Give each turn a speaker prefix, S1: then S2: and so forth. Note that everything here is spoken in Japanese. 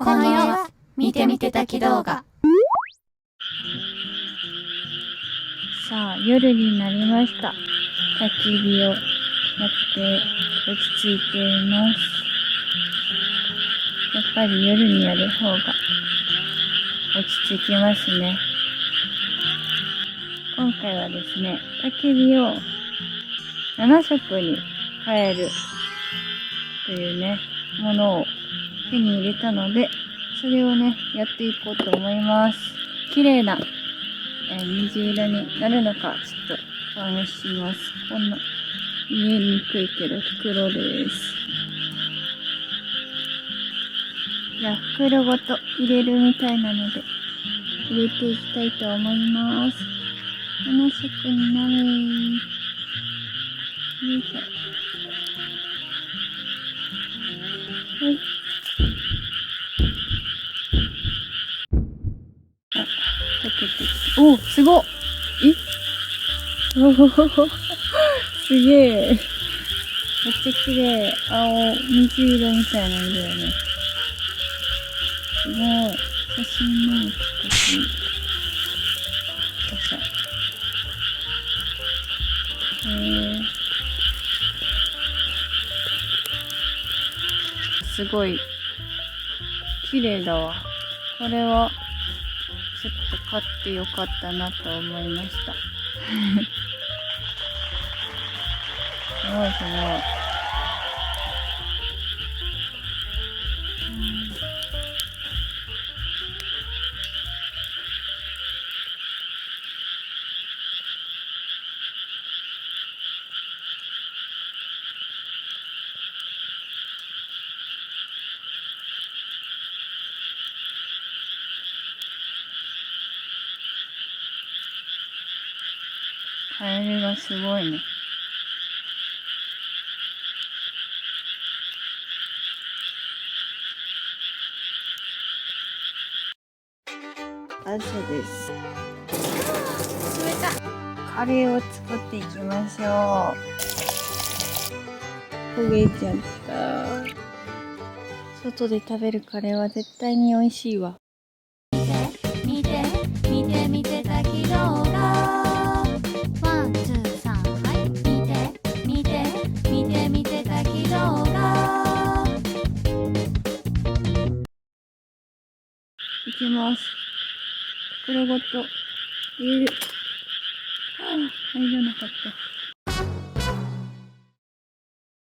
S1: この世は見てみてたき動画。
S2: さあ、夜になりました。焚き火をやって落ち着いています。やっぱり夜にやる方が落ち着きますね。今回はですね、焚き火を7色に変えるというね、ものを手に入れたので、それをね、やっていこうと思います。綺麗な、水色になるのか、ちょっと試します。こんな、見えにくいけど袋です。じゃあ、袋ごと入れるみたいなので、入れていきたいと思います。7色になる。よいしょ。はい。あ、溶けてきた。お、すごっ。おほほほ。すげえ。めっちゃ綺麗。青、水色みたいな色やね。すごい。写真の写真。よいしょ。すごい綺麗だわ。これはちょっと買ってよかったなと思いました。すごいすごい。カエルがすごいね。朝です。
S1: 冷た。
S2: カレーを作っていきましょう。焦げちゃった。外で食べるカレーは絶対に美味しいわ。
S1: 見てみてたき動画。ワン、ツー、サン、はい。見てたき動画。
S2: いきます。袋ごと入れる。ああ、入らなかった。